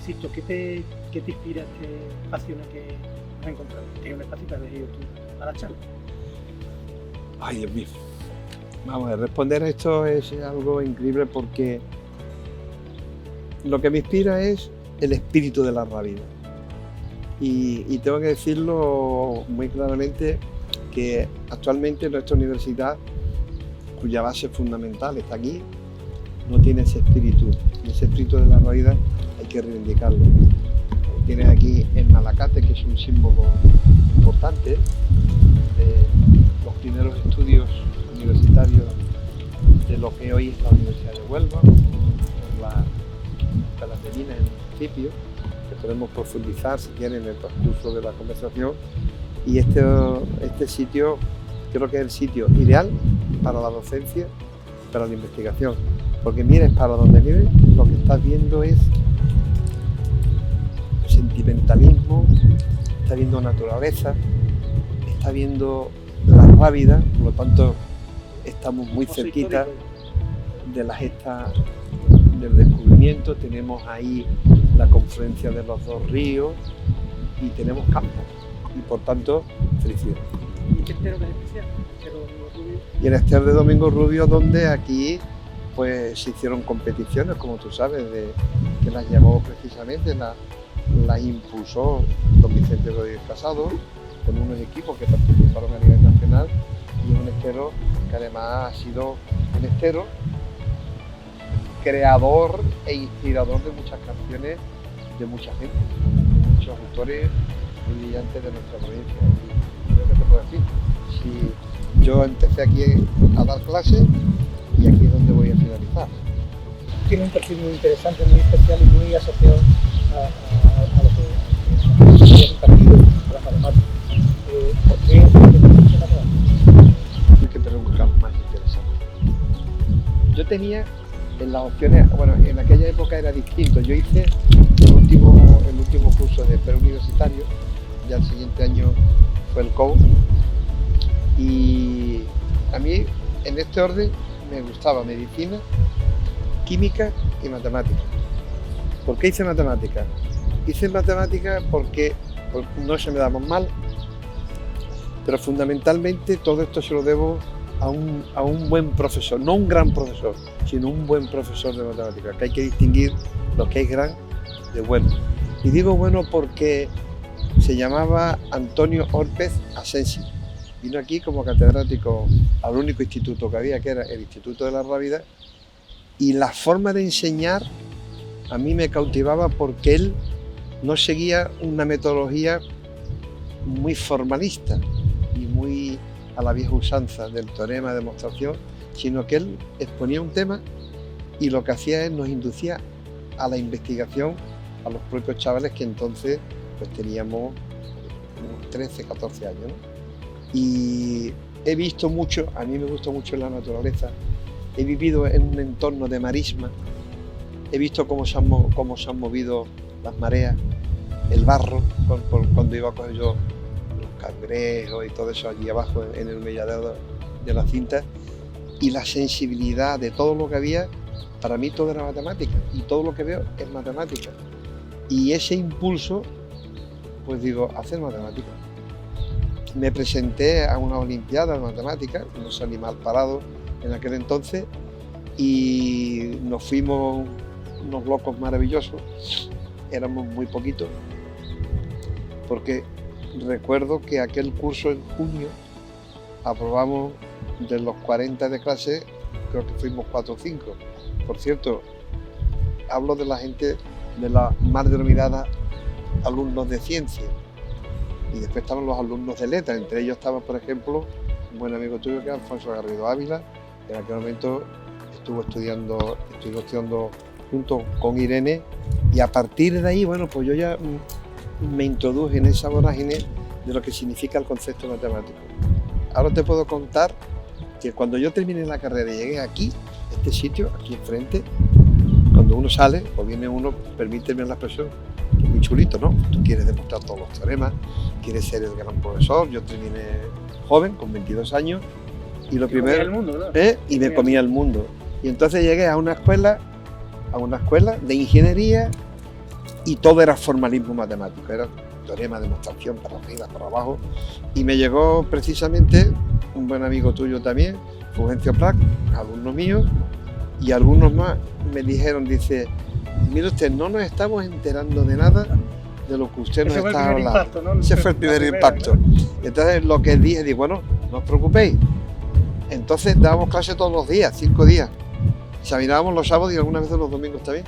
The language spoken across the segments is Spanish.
Sisto, ¿qué te inspira este espacio en el que has encontrado? Que es un espacio que has elegido tú a la charla. Ay, Dios mío. Vamos a responder a esto es algo increíble porque lo que me inspira es el espíritu de la rabia. Y tengo que decirlo muy claramente que actualmente nuestra universidad, cuya base fundamental está aquí, no tiene ese espíritu. Y ese espíritu de la realidad hay que reivindicarlo. Tienes aquí el Malacate, que es un símbolo importante de los primeros estudios universitarios de lo que hoy es la Universidad de Huelva, con la Escuela de Minas en el principio, que podemos profundizar si quieren en el transcurso de la conversación. Y este sitio creo que es el sitio ideal para la docencia, para la investigación, porque mires para donde mires, lo que estás viendo es sentimentalismo, está viendo naturaleza, está viendo la rábida, por lo tanto estamos muy cerquita de la gesta del descubrimiento. Tenemos ahí la confluencia de los dos ríos y tenemos campo y por tanto felicidad. ¿Y qué estero que es especial? Y el Ester de Domingo Rubio, donde aquí pues se hicieron competiciones, como tú sabes, que las llevó precisamente, las impulsó don Vicente Rodríguez Casado, con unos equipos que participaron a nivel nacional, y un estero que además ha sido un estero creador e inspirador de muchas canciones de mucha gente, muchos autores muy brillantes de nuestra provincia. Y creo que te puedo decir, si yo empecé aquí a dar clases y aquí es donde voy a finalizar. Tiene un perfil muy interesante, muy especial y muy asociado a lo que es impartido, a las matemáticas. ¿Por qué matemáticas? Hay que tener un campo más interesante. Yo tenía en las opciones, bueno, en aquella época era distinto. Yo hice el último curso de preuniversitario, ya el siguiente año fue el COU, y a mí en este orden me gustaba medicina, química y matemáticas. ¿Por qué hice matemáticas? Hice matemáticas porque no se me daban mal, pero fundamentalmente todo esto se lo debo a un buen profesor, no un gran profesor, sino un buen profesor de matemáticas, que hay que distinguir lo que es gran de bueno. Y digo bueno porque se llamaba Antonio Orpez Asensi. Vino aquí como catedrático al único instituto que había, que era el Instituto de la Rábida, y la forma de enseñar a mí me cautivaba porque él no seguía una metodología muy formalista y muy a la vieja usanza del teorema de demostración, sino que él exponía un tema y lo que hacía es nos inducía a la investigación a los propios chavales que entonces pues teníamos unos 13, 14 años, ¿no? Y he visto mucho, a mí me gusta mucho la naturaleza, he vivido en un entorno de marisma, he visto cómo se han movido las mareas, el barro, cuando iba a coger yo los cangrejos y todo eso allí abajo en el melladero de la cinta, y la sensibilidad de todo lo que había. Para mí todo era matemática y todo lo que veo es matemática. Y ese impulso, pues digo, hacer matemática. Me presenté a una olimpiada de matemáticas, no salí mal parado en aquel entonces, y nos fuimos unos locos maravillosos, éramos muy poquitos, porque recuerdo que aquel curso en junio aprobamos de los 40 de clase, creo que fuimos 4 o 5. Por cierto, hablo de la gente de la más denominada alumnos de ciencia, y después estaban los alumnos de letras. Entre ellos estaba, por ejemplo, un buen amigo tuyo que es Alfonso Garrido Ávila, que en aquel momento estuvo estudiando junto con Irene, y a partir de ahí, bueno, pues yo ya me introduje en esa vorágine de lo que significa el concepto matemático. Ahora te puedo contar que cuando yo terminé la carrera y llegué aquí, este sitio, aquí enfrente, cuando uno sale, o viene uno, permíteme la expresión, que es muy chulito, ¿no? Tú quieres demostrar todos los teoremas, quieres ser el gran profesor. Yo terminé joven, con 22 años, y lo primero... El mundo, ¿no? Y me comía el mundo. Y entonces llegué a una escuela de ingeniería, y todo era formalismo matemático, era teorema, demostración, para arriba, para abajo. Y me llegó precisamente un buen amigo tuyo también, Fulgencio Prat, alumno mío, y algunos más me dijeron, dice, mire usted, no nos estamos enterando de nada de lo que usted nos está hablando. Impacto, ¿no? Ese fue el primer impacto. ¿no? Entonces lo que dije, bueno, no os preocupéis. Entonces dábamos clase todos los días, 5 días. Examinábamos los sábados y algunas veces los domingos también.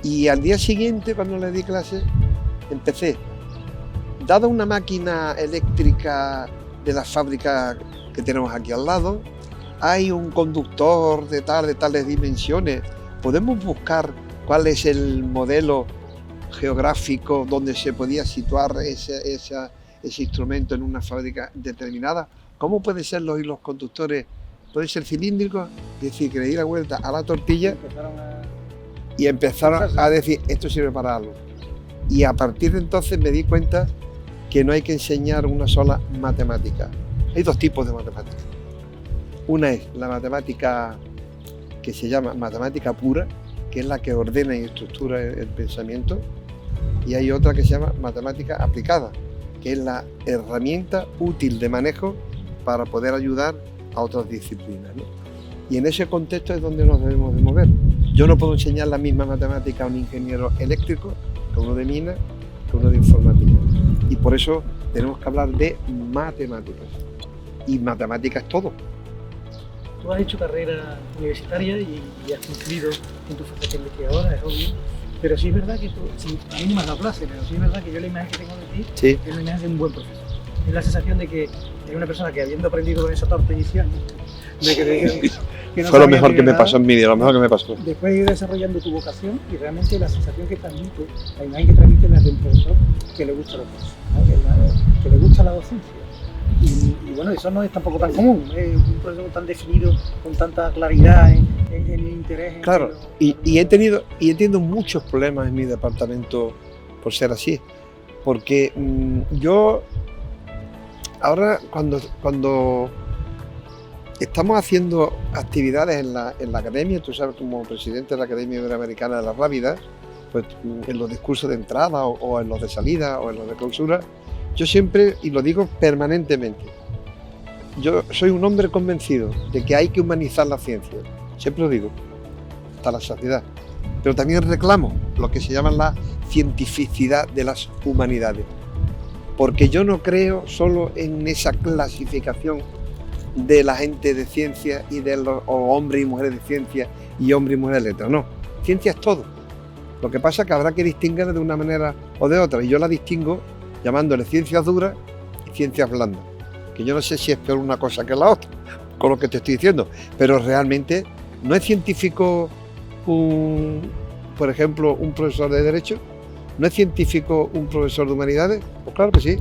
Y al día siguiente, cuando le di clase, empecé. Dada una máquina eléctrica de la fábrica que tenemos aquí al lado, hay un conductor de tales dimensiones. Podemos buscar cuál es el modelo geográfico donde se podía situar ese instrumento en una fábrica determinada. ¿Cómo pueden ser los hilos conductores? ¿Pueden ser cilíndricos? Es decir, que le di la vuelta a la tortilla y empezaron a decir, esto sirve para algo. Y a partir de entonces me di cuenta que no hay que enseñar una sola matemática. Hay dos tipos de matemáticas. Una es la matemática que se llama matemática pura, que es la que ordena y estructura el pensamiento, y hay otra que se llama matemática aplicada, que es la herramienta útil de manejo para poder ayudar a otras disciplinas, ¿no? Y en ese contexto es donde nos debemos de mover. Yo no puedo enseñar la misma matemática a un ingeniero eléctrico que a uno de minas, que a uno de informática. Y por eso tenemos que hablar de matemáticas. Y matemáticas es todo. Tú has hecho carrera universitaria y has cumplido en tu faceta investigadora, es obvio. Pero sí es verdad que tú, a mí no me has dado clase, pero sí es verdad que yo la imagen que tengo de ti Sí. es la imagen de un buen profesor. Es la sensación de que es una persona que habiendo aprendido con esa torta inicial, de que te dijeron que no Fue lo sabía mejor ni que me nada, pasó en mi vida, lo mejor que me pasó. después de ir desarrollando tu vocación y realmente la sensación que transmite, la imagen que transmite es la de un profesor que le gusta los cursos, ¿no? que le gusta la docencia. Y bueno, eso no es tampoco tan común, es un profesor tan definido, con tanta claridad en el interés. Claro, y he tenido muchos problemas en mi departamento por ser así, porque yo ahora cuando estamos haciendo actividades en la academia, tú sabes, como presidente de la Academia Iberoamericana de las Rápidas, pues en los discursos de entrada o en los de salida o en los de clausura, yo siempre, y lo digo permanentemente, yo soy un hombre convencido de que hay que humanizar la ciencia, siempre lo digo, hasta la saciedad, pero también reclamo lo que se llama la cientificidad de las humanidades, porque yo no creo solo en esa clasificación de la gente de ciencia y de los hombres y mujeres de ciencia y hombres y mujeres de letras, no, ciencia es todo. Lo que pasa es que habrá que distinguirla de una manera o de otra, y yo la distingo llamándole ciencias duras y ciencias blandas, que yo no sé si es peor una cosa que la otra, con lo que te estoy diciendo, pero realmente no es científico por ejemplo, un profesor de Derecho, no es científico un profesor de Humanidades, pues claro que sí,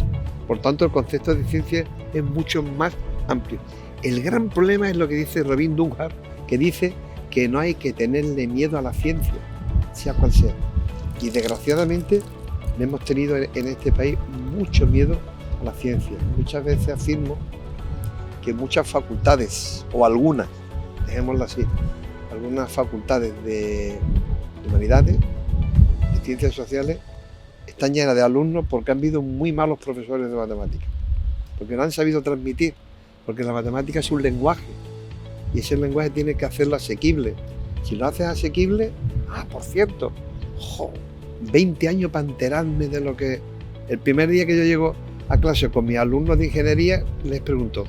por tanto el concepto de ciencia es mucho más amplio. El gran problema es lo que dice Robin Dunbar, que dice que no hay que tenerle miedo a la ciencia, sea cual sea, y desgraciadamente hemos tenido en este país mucho miedo a la ciencia. Muchas veces afirmo que muchas facultades, o algunas, dejémoslo así, algunas facultades de humanidades, de ciencias sociales, están llenas de alumnos porque han habido muy malos profesores de matemáticas, porque no han sabido transmitir, porque la matemática es un lenguaje, y ese lenguaje tiene que hacerlo asequible. Si lo haces asequible, por cierto, 20 años para enterarme de lo que... El primer día que yo llego a clase con mis alumnos de ingeniería, les pregunto,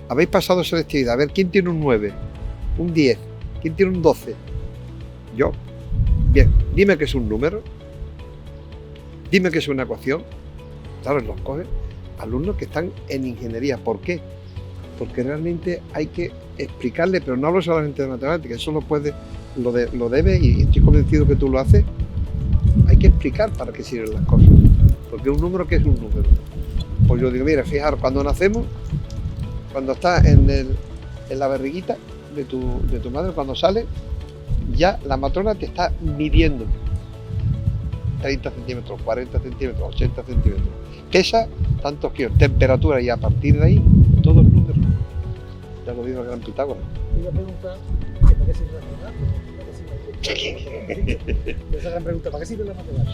¿habéis pasado selectividad? A ver, ¿quién tiene un 9? ¿Un 10? ¿Quién tiene un 12? Yo. Bien, dime que es un número. Dime que es una ecuación. Claro, los cogen alumnos que están en ingeniería. ¿Por qué? Porque realmente hay que explicarle, pero no hablo solamente de matemáticas, eso lo debe, y estoy convencido que tú lo haces. Hay que explicar para qué sirven las cosas, porque un número, ¿qué es un número? Pues yo digo, mira, fijaros, cuando nacemos, cuando estás en la barriguita de tu madre, cuando sales, ya la matrona te está midiendo 30 centímetros, 40 centímetros, 80 centímetros, pesa tantos kilos, temperatura, y a partir de ahí, todo el número. Ya lo dijo el gran Pitágoras. Te iba a preguntar que para qué sirve la ciudad, Esa gran pregunta, ¿para qué sirve la matemática?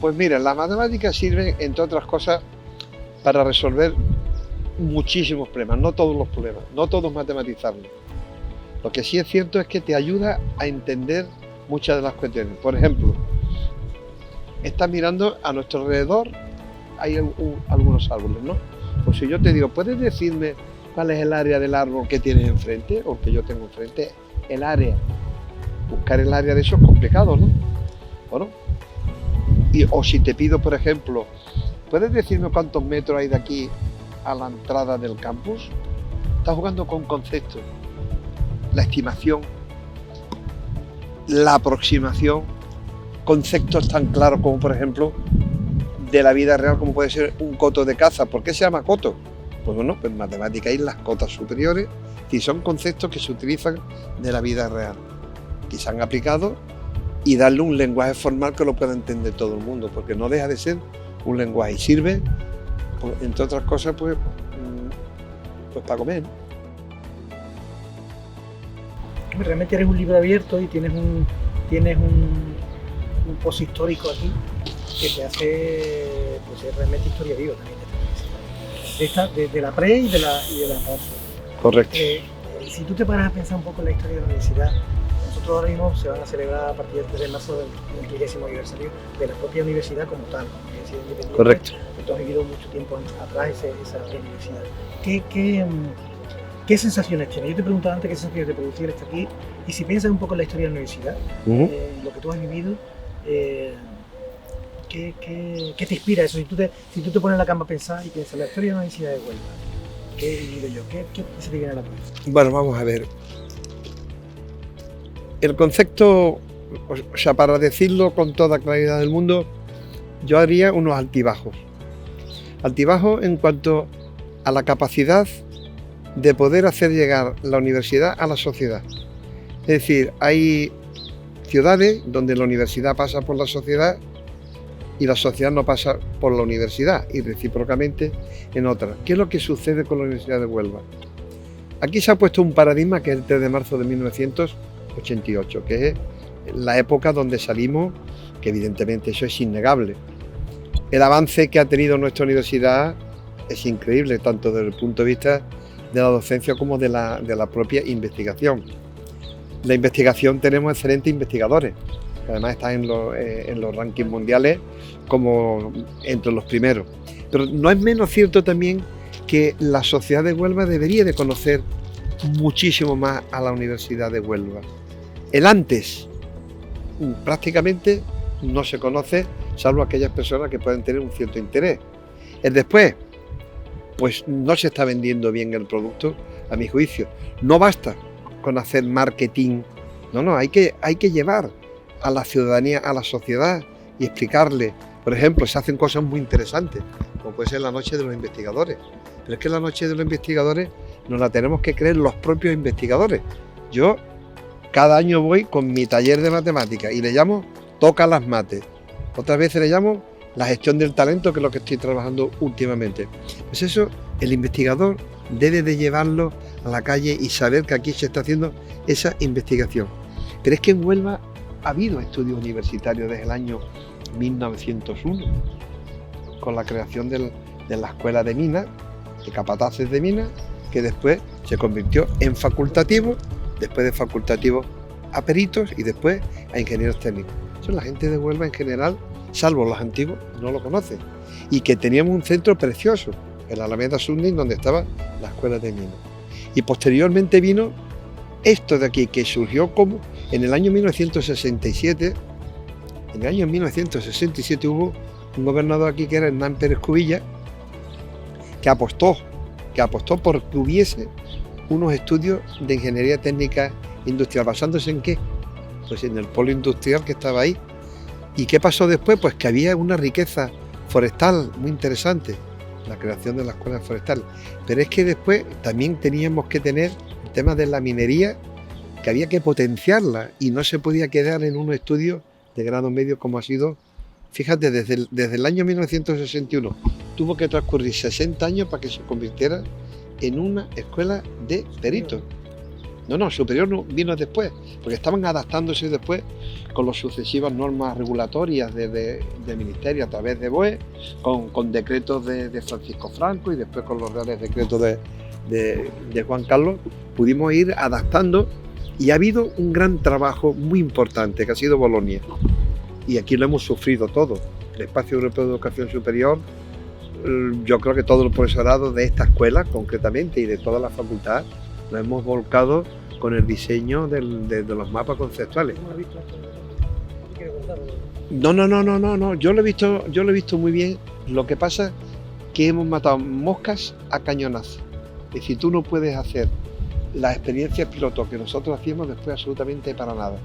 Pues mira, las matemáticas sirven, entre otras cosas, para resolver muchísimos problemas, no todos los problemas, no todos matematizarlos. Lo que sí es cierto es que te ayuda a entender muchas de las cuestiones. Por ejemplo, estás mirando a nuestro alrededor, hay algunos árboles, ¿no? Pues si yo te digo, ¿puedes decirme cuál es el área del árbol que tienes enfrente o que yo tengo enfrente? El área. Buscar el área de eso es complicado, ¿no? Bueno, o si te pido, por ejemplo, ¿puedes decirme cuántos metros hay de aquí a la entrada del campus? Estás jugando con conceptos. La estimación, la aproximación, conceptos tan claros como, por ejemplo, de la vida real, como puede ser un coto de caza. ¿Por qué se llama coto? Pues bueno, pues en matemática hay las cotas superiores y son conceptos que se utilizan de la vida real, que se han aplicado, y darle un lenguaje formal que lo pueda entender todo el mundo, porque no deja de ser un lenguaje y sirve, pues, entre otras cosas, pues para comer, ¿no? Realmente eres un libro abierto y tienes un post histórico aquí que te hace, pues es realmente historia viva también de la pre y de la post. Correcto. Si tú te paras a pensar un poco en la historia de la universidad, nosotros ahora mismo se van a celebrar a partir del 3 de marzo del 30º aniversario de la propia universidad como tal, universidad independiente. Correcto. Tú has vivido mucho tiempo atrás esa universidad. ¿Qué sensaciones tienes? Yo te preguntaba antes qué sensaciones te producía estar aquí, y si piensas un poco en la historia de la universidad, lo que tú has vivido, ¿qué te inspira eso? Si tú te pones en la cama a pensar y piensas en la historia de la Universidad de Huelva, ¿qué he vivido yo? ¿Qué se te viene a la cabeza? Bueno, vamos a ver. El concepto, o sea, para decirlo con toda claridad del mundo, yo haría unos altibajos. Altibajos en cuanto a la capacidad de poder hacer llegar la universidad a la sociedad. Es decir, hay ciudades donde la universidad pasa por la sociedad y la sociedad no pasa por la universidad, y recíprocamente en otras. ¿Qué es lo que sucede con la Universidad de Huelva? Aquí se ha puesto un paradigma que es el 3 de marzo de 1988, que es la época donde salimos, que evidentemente eso es innegable. El avance que ha tenido nuestra universidad es increíble, tanto desde el punto de vista de la docencia como de la propia investigación. La investigación, tenemos excelentes investigadores, que además están en los rankings mundiales como entre los primeros. Pero no es menos cierto también que la sociedad de Huelva debería de conocer muchísimo más a la Universidad de Huelva. El antes prácticamente no se conoce, salvo aquellas personas que pueden tener un cierto interés. El después, pues no se está vendiendo bien el producto, a mi juicio. No basta con hacer marketing, no, hay que llevar a la ciudadanía, a la sociedad, y explicarle. Por ejemplo, se hacen cosas muy interesantes, como puede ser la Noche de los Investigadores. Pero es que la Noche de los Investigadores nos la tenemos que creer los propios investigadores. Yo cada año voy con mi taller de matemáticas y le llamo Toca las Mates. Otras veces le llamo la gestión del talento, que es lo que estoy trabajando últimamente. Pues eso, el investigador debe de llevarlo a la calle y saber que aquí se está haciendo esa investigación. Pero es que en Huelva ha habido estudios universitarios desde el año 1901, con la creación de la Escuela de Minas, de capataces de minas, que después se convirtió en facultativo, después de facultativo a peritos y después a ingenieros técnicos. Eso la gente de Huelva en general, salvo los antiguos, no lo conoce. Y que teníamos un centro precioso, en la Alameda Sundin, donde estaba la Escuela de Minas. Y posteriormente vino esto de aquí, que surgió como en el año 1967. En el año 1967 hubo un gobernador aquí que era Hernán Pérez Cubilla, que apostó por que hubiese unos estudios de ingeniería técnica industrial. ¿Basándose en qué? Pues en el polo industrial que estaba ahí. ¿Y qué pasó después? Pues que había una riqueza forestal muy interesante, la creación de las escuelas forestales. Pero es que después también teníamos que tener el tema de la minería, que había que potenciarla y no se podía quedar en unos estudios de grado medio como ha sido. Fíjate, desde el año 1961 tuvo que transcurrir 60 años para que se convirtiera en una escuela de peritos. No, superior no, vino después, porque estaban adaptándose después con las sucesivas normas regulatorias de ministerio a través de BOE, con decretos de Francisco Franco y después con los reales decretos de Juan Carlos, pudimos ir adaptando y ha habido un gran trabajo muy importante que ha sido Bolonia. Y aquí lo hemos sufrido todo. El Espacio Europeo de Educación Superior, yo creo que todo el profesorado de esta escuela concretamente y de toda la facultad nos hemos volcado con el diseño de los mapas conceptuales. ¿Cómo has visto esto? ¿No quieres contarlo? No, yo lo he visto muy bien. Lo que pasa es que hemos matado moscas a cañonazos. Es decir, tú no puedes hacer las experiencias piloto que nosotros hacíamos después absolutamente para nada.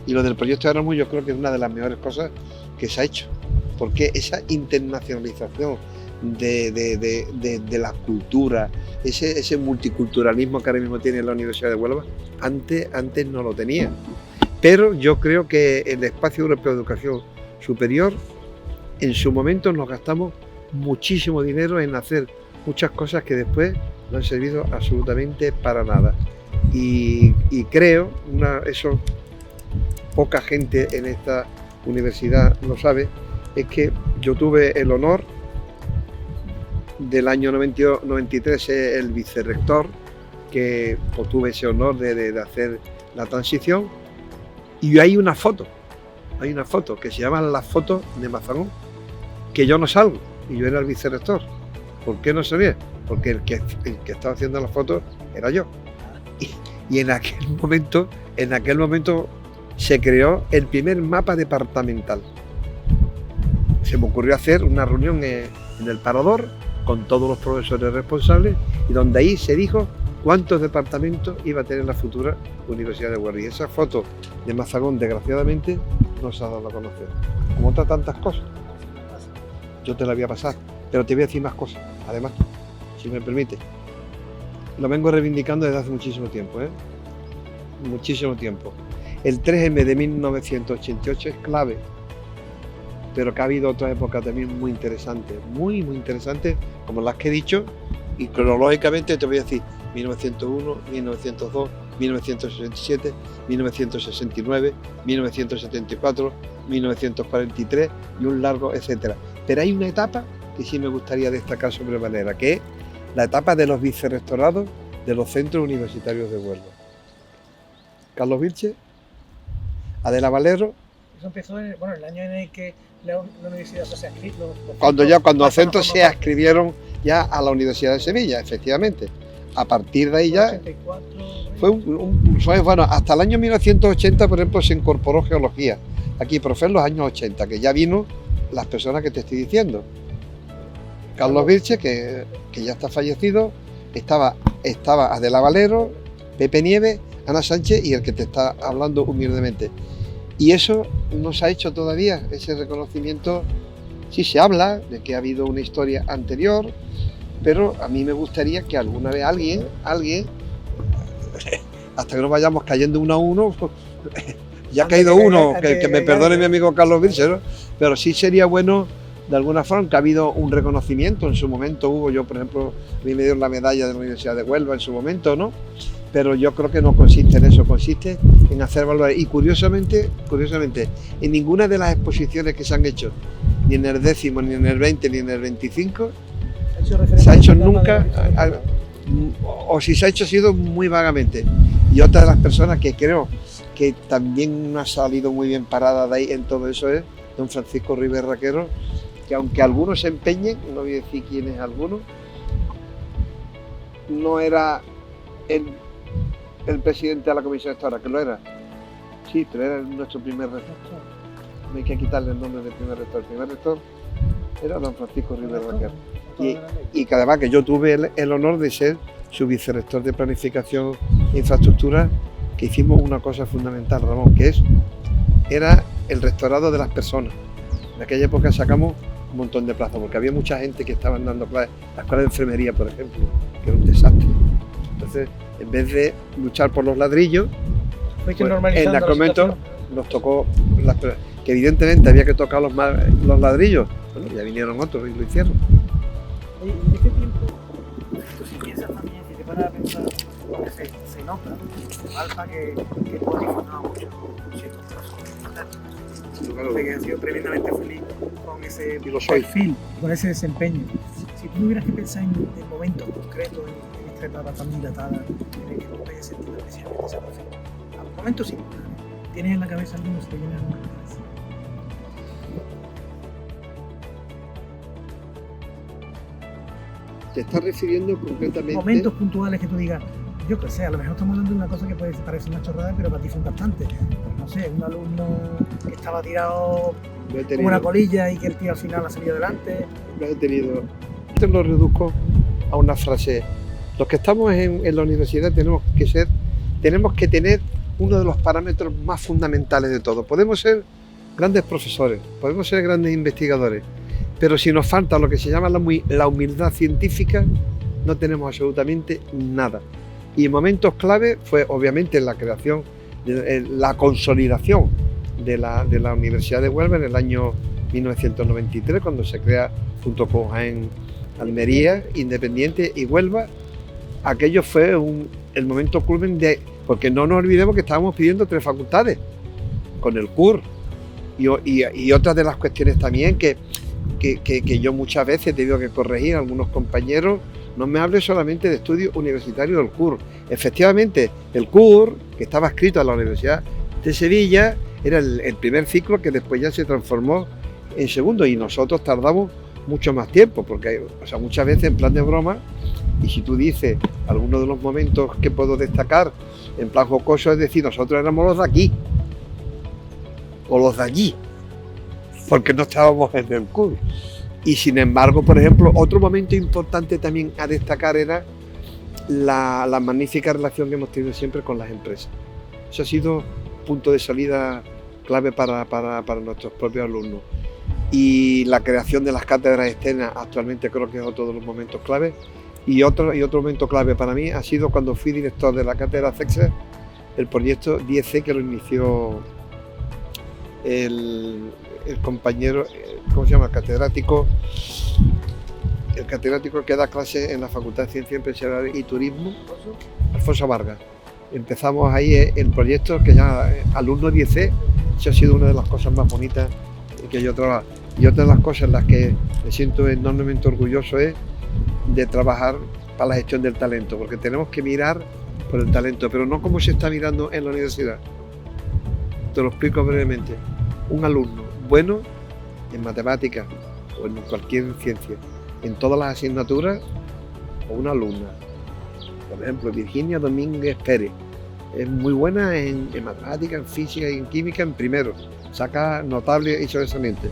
Y lo del proyecto Erasmus yo creo que es una de las mejores cosas que se ha hecho, porque esa internacionalización de la cultura, ese multiculturalismo que ahora mismo tiene la Universidad de Huelva, antes no lo tenía. Pero yo creo que el Espacio Europeo de Educación Superior, en su momento nos gastamos muchísimo dinero en hacer muchas cosas que después no han servido absolutamente para nada. Y creo, eso poca gente en esta universidad lo sabe, es que yo tuve el honor del año 93 ser el vicerrector, que pues, tuve ese honor de hacer la transición, y hay una foto que se llama la foto de Mazagón, que yo no salgo, y yo era el vicerrector. ¿Por qué no salía? Porque el que estaba haciendo la foto era yo. Y en aquel momento se creó el primer mapa departamental. Se me ocurrió hacer una reunión en el Parador con todos los profesores responsables y donde ahí se dijo cuántos departamentos iba a tener la futura Universidad de Huelva. Y esa foto de Mazagón, desgraciadamente, no se ha dado a conocer. Como otras tantas cosas. Yo te la voy a pasar, pero te voy a decir más cosas, además, si me permite. Lo vengo reivindicando desde hace muchísimo tiempo, muchísimo tiempo. El 3M de 1988 es clave, pero que ha habido otra época también muy interesante, muy interesante, como las que he dicho, y cronológicamente te voy a decir 1901, 1902, 1967, 1969, 1974, 1943 y un largo etcétera. Pero hay una etapa que sí me gustaría destacar sobremanera, que es la etapa de los vicerrectorados de los centros universitarios de Huelva. Carlos Vilche, Adela Valero. Eso empezó en el año en el que la universidad se adscribió. Cuando los centros se adscribieron ya a la Universidad de Sevilla, efectivamente. A partir de ahí ya 84, fue bueno, hasta el año 1980, por ejemplo, se incorporó geología. Aquí, pero fue en los años 80, que ya vino las personas que te estoy diciendo. Carlos Vilche, que ya está fallecido, estaba Adela Valero, Pepe Nieves, Ana Sánchez y el que te está hablando humildemente. Y eso no se ha hecho todavía, ese reconocimiento. Sí se habla de que ha habido una historia anterior, pero a mí me gustaría que alguna vez alguien, hasta que no vayamos cayendo uno a uno, ya ha caído uno, que me perdone mi amigo Carlos Vilche, ¿no? Pero sí sería bueno, de alguna forma, que ha habido un reconocimiento. En su momento hubo, yo por ejemplo, a mí me dieron la medalla de la Universidad de Huelva en su momento, ¿no? Pero yo creo que no consiste en eso, consiste en hacer valorar. Y curiosamente, en ninguna de las exposiciones que se han hecho, ni en el 10º, ni en el 20, ni en el 25, se ha hecho nunca, o si se ha hecho ha sido muy vagamente. Y otra de las personas que creo que también no ha salido muy bien parada de ahí en todo eso es don Francisco Ribes Raquero, que aunque algunos se empeñen, no voy a decir quién es alguno, no era el presidente de la comisión gestora, que lo era. Sí, pero era nuestro primer rector. No hay que quitarle el nombre del primer rector. El primer rector era don Francisco Ribes Raquero. Y que además que yo tuve el honor de ser su vicerrector de planificación e infraestructura, que hicimos una cosa fundamental, Ramón, que era el rectorado de las personas. En aquella época sacamos un montón de plazas, porque había mucha gente que estaban dando clases, la escuela de enfermería, por ejemplo, que era un desastre. Entonces, en vez de luchar por los ladrillos, pues, en aquel momento nos tocó, que evidentemente había que tocar los ladrillos. Bueno, ya vinieron otros y lo hicieron. Oye, en este tiempo, tú si piensas también, si te paras a pensar, se nota de alfa que tú has disfrutado mucho ciertos trozos. Que has sido tremendamente feliz con ese perfil, con ese desempeño. Si tú tuvieras que pensar en momentos concretos, en esta etapa tan dilatada, en el que tú te hayas sentido especialmente satisfecho, momentos singulares, ¿tienes en la cabeza algunos que vienen a la cabeza? ¿Te estás refiriendo concretamente? Momentos puntuales que tú digas, yo qué sé, a lo mejor estamos hablando de una cosa que puede parecer una chorrada, pero para ti fue bastante. Pues no sé, un alumno que estaba tirado como una colilla y que el tío al final ha salido adelante. Lo he tenido. Esto lo reduzco a una frase. Los que estamos en la universidad tenemos que tener uno de los parámetros más fundamentales de todo. Podemos ser grandes profesores, podemos ser grandes investigadores, pero si nos falta lo que se llama la humildad científica, no tenemos absolutamente nada. Y momentos clave fue obviamente la creación, la consolidación de la Universidad de Huelva en el año 1993, cuando se crea junto con Jaén, Almería, Independiente y Huelva. Aquello fue el momento culmen porque no nos olvidemos que estábamos pidiendo 3 facultades con el CUR y otras de las cuestiones también que yo muchas veces he tenido que corregir a algunos compañeros. No me hable solamente de estudios universitarios del CUR. Efectivamente, el CUR, que estaba adscrito a la Universidad de Sevilla, era el primer ciclo que después ya se transformó en segundo, y nosotros tardamos mucho más tiempo, porque muchas veces en plan de broma, y si tú dices algunos de los momentos que puedo destacar en plan jocoso, es decir, nosotros éramos los de aquí o los de allí, porque no estábamos en el CUR. Y sin embargo, por ejemplo, otro momento importante también a destacar era la magnífica relación que hemos tenido siempre con las empresas. Eso ha sido punto de salida clave para nuestros propios alumnos. Y la creación de las cátedras externas actualmente creo que es otro de los momentos clave. Y otro momento clave para mí ha sido cuando fui director de la cátedra CEXA, el proyecto 10C, que lo inició el compañero, ¿cómo se llama? El catedrático que da clase en la Facultad de Ciencias Empresariales y Turismo, Alfonso Vargas. Empezamos ahí el proyecto que se llama Alumno 10C. Eso ha sido una de las cosas más bonitas que yo trabajo. Y otra de las cosas en las que me siento enormemente orgulloso es de trabajar para la gestión del talento, porque tenemos que mirar por el talento, pero no como se está mirando en la universidad. Te lo explico brevemente. Un alumno bueno en matemáticas o en cualquier ciencia, en todas las asignaturas, o una alumna, por ejemplo, Virginia Domínguez Pérez, es muy buena en matemáticas, en física y en química en primero, saca notable y sobresaliente.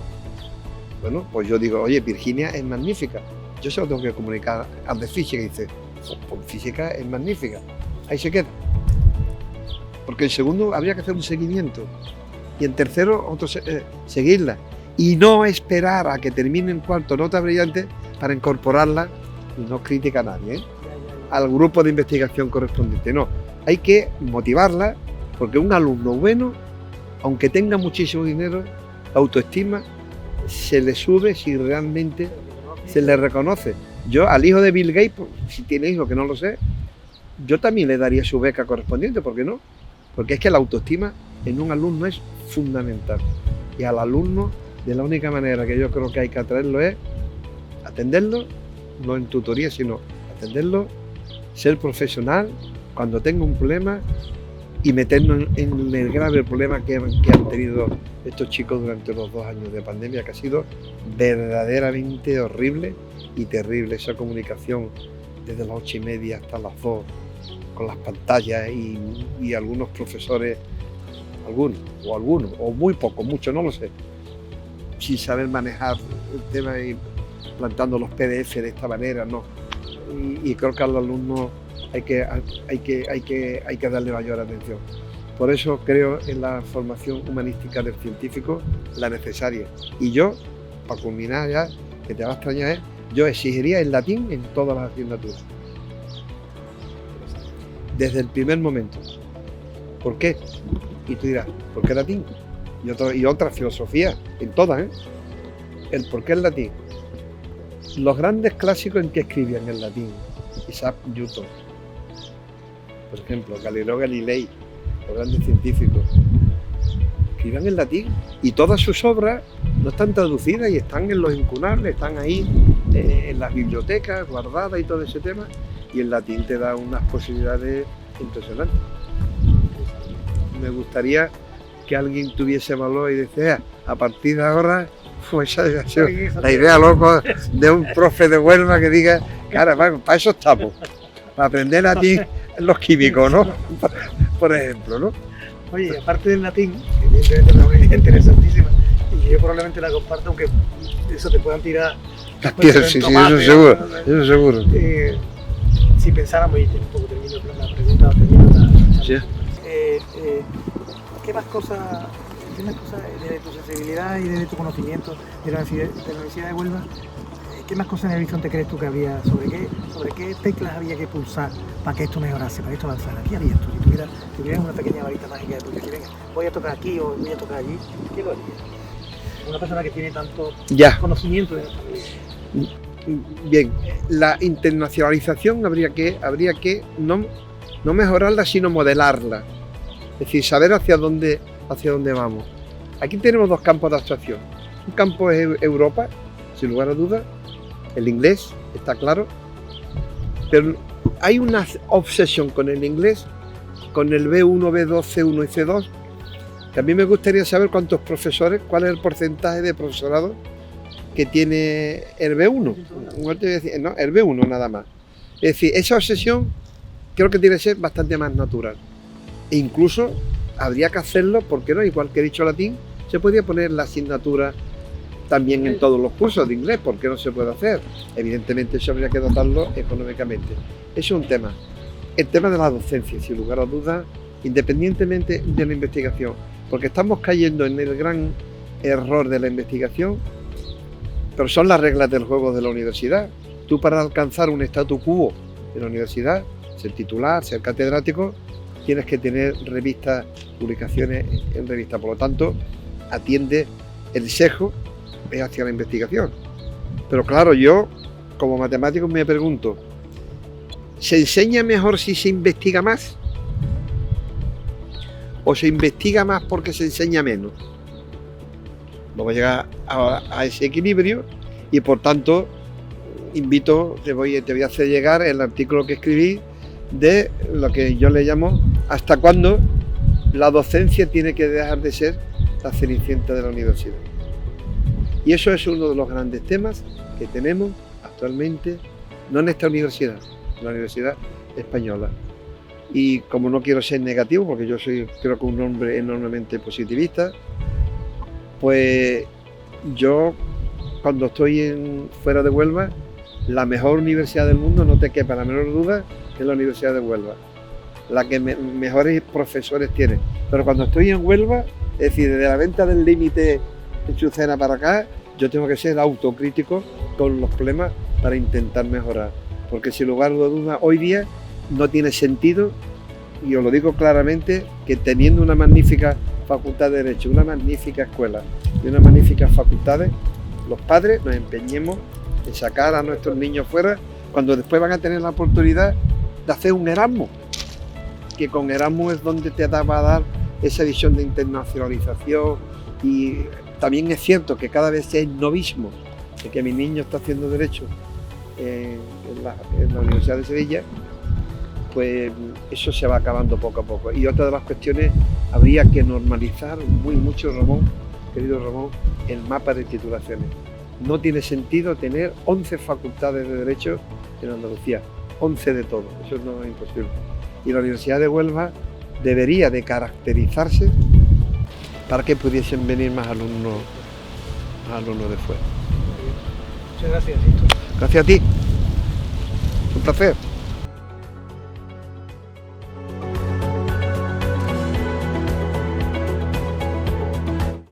Bueno, pues yo digo, oye, Virginia es magnífica, yo se lo tengo que comunicar al de física, y dice, pues física es magnífica, ahí se queda. Porque en segundo habría que hacer un seguimiento, y en tercero seguirla, y no esperar a que termine en cuarto nota brillante para incorporarla, y no critica a nadie, al grupo de investigación correspondiente. No, hay que motivarla, porque un alumno bueno, aunque tenga muchísimo dinero, la autoestima se le sube si realmente se le reconoce. Yo al hijo de Bill Gates, si tiene hijo, que no lo sé, yo también le daría su beca correspondiente, ¿por qué no? Porque es que la autoestima en un alumno es fundamental, y al alumno de la única manera que yo creo que hay que atraerlo es atenderlo, no en tutoría, sino atenderlo, ser profesional cuando tenga un problema y meternos en el grave problema que han tenido estos chicos durante los 2 años de pandemia, que ha sido verdaderamente horrible y terrible, esa comunicación desde las 8:30 hasta las 2 con las pantallas y algunos profesores, algunos o muy pocos, muchos, no lo sé, sin saber manejar el tema y plantando los PDF de esta manera, no. Y creo que al alumno hay que darle mayor atención. Por eso creo en la formación humanística del científico, la necesaria. Y yo, para culminar ya, que te va a extrañar, yo exigiría el latín en todas las asignaturas. Desde el primer momento. ¿Por qué? Y tú dirás, ¿por qué latín? Y otra filosofía, en todas, ¿eh? El por qué el latín. Los grandes clásicos en que escribían el latín, Isaac Newton, por ejemplo, Galileo Galilei, los grandes científicos, escriban en latín y todas sus obras no están traducidas y están en los incunables, están ahí en las bibliotecas guardadas y todo ese tema, y el latín te da unas posibilidades impresionantes. Me gustaría que alguien tuviese valor y decía, a partir de ahora, pues esa ha sido la idea loco de un profe de Huelva que diga, cara, para eso estamos, para aprender latín los químicos, ¿no? Por ejemplo, ¿no? Oye, aparte del latín, que evidentemente es una idea interesantísima y que yo probablemente la comparto, aunque eso te puedan tirar las piedras, sí, tomate, eso seguro. Si pensáramos, y un poco termino la pregunta, termino sí. ¿Qué más cosas desde tu sensibilidad y desde tu conocimiento de la Universidad de Huelva, qué más cosas en el horizonte crees tú que había, sobre qué teclas había que pulsar para que esto mejorase, para que esto avanzara? ¿Qué harías tú? Si tuvieras una pequeña varita mágica de tu que venga, voy a tocar aquí o voy a tocar allí, ¿qué lo harías? Una persona que tiene tanto conocimiento de nuestra vida. Bien, la internacionalización habría que no mejorarla, sino modelarla. Es decir, saber hacia dónde vamos. Aquí tenemos dos campos de actuación. Un campo es Europa, sin lugar a dudas, el inglés, está claro, pero hay una obsesión con el inglés, con el B1, B2, C1 y C2, que a mí me gustaría saber cuántos profesores, cuál es el porcentaje de profesorado que tiene el B1. No, el B1 nada más. Es decir, esa obsesión creo que tiene que ser bastante más natural. E incluso habría que hacerlo, porque no, igual que he dicho latín, se podría poner la asignatura también en todos los cursos de inglés, ¿por qué no se puede hacer? Evidentemente eso habría que dotarlo económicamente. Eso es un tema. El tema de la docencia, sin lugar a dudas, independientemente de la investigación, porque estamos cayendo en el gran error de la investigación, pero son las reglas del juego de la universidad. Tú, para alcanzar un statu quo en la universidad, ser titular, ser catedrático, tienes que tener revistas, publicaciones en revistas. Por lo tanto, atiende el sesgo hacia la investigación. Pero claro, yo como matemático me pregunto, ¿se enseña mejor si se investiga más? ¿O se investiga más porque se enseña menos? Vamos a llegar a ese equilibrio y por tanto te voy a hacer llegar el artículo que escribí de lo que yo le llamo hasta cuándo la docencia tiene que dejar de ser la cenicienta de la universidad. Y eso es uno de los grandes temas que tenemos actualmente, no en esta universidad, en la Universidad Española. Y como no quiero ser negativo, porque yo soy, creo que un hombre enormemente positivista, pues yo cuando estoy fuera de Huelva, la mejor universidad del mundo, no te quepa la menor duda, es la Universidad de Huelva, la que mejores profesores tiene. Pero cuando estoy en Huelva, es decir, desde la venta del límite de Chucena para acá, yo tengo que ser autocrítico con los problemas para intentar mejorar. Porque sin lugar a dudas, hoy día no tiene sentido, y os lo digo claramente, que teniendo una magnífica facultad de Derecho, una magnífica escuela y unas magníficas facultades, los padres nos empeñemos en sacar a nuestros niños fuera, cuando después van a tener la oportunidad de hacer un Erasmus, que con Erasmus es donde te va a dar esa visión de internacionalización. Y también es cierto que cada vez es novismo de que mi niño está haciendo Derecho en la Universidad de Sevilla, pues eso se va acabando poco a poco. Y otra de las cuestiones, habría que normalizar mucho, Ramón, querido Ramón, el mapa de titulaciones. No tiene sentido tener 11 facultades de Derecho en Andalucía, 11 de todo, eso no es imposible. Y la Universidad de Huelva debería de caracterizarse para que pudiesen venir más alumnos de fuera. Muchas gracias, Sisto. Gracias a ti, un placer.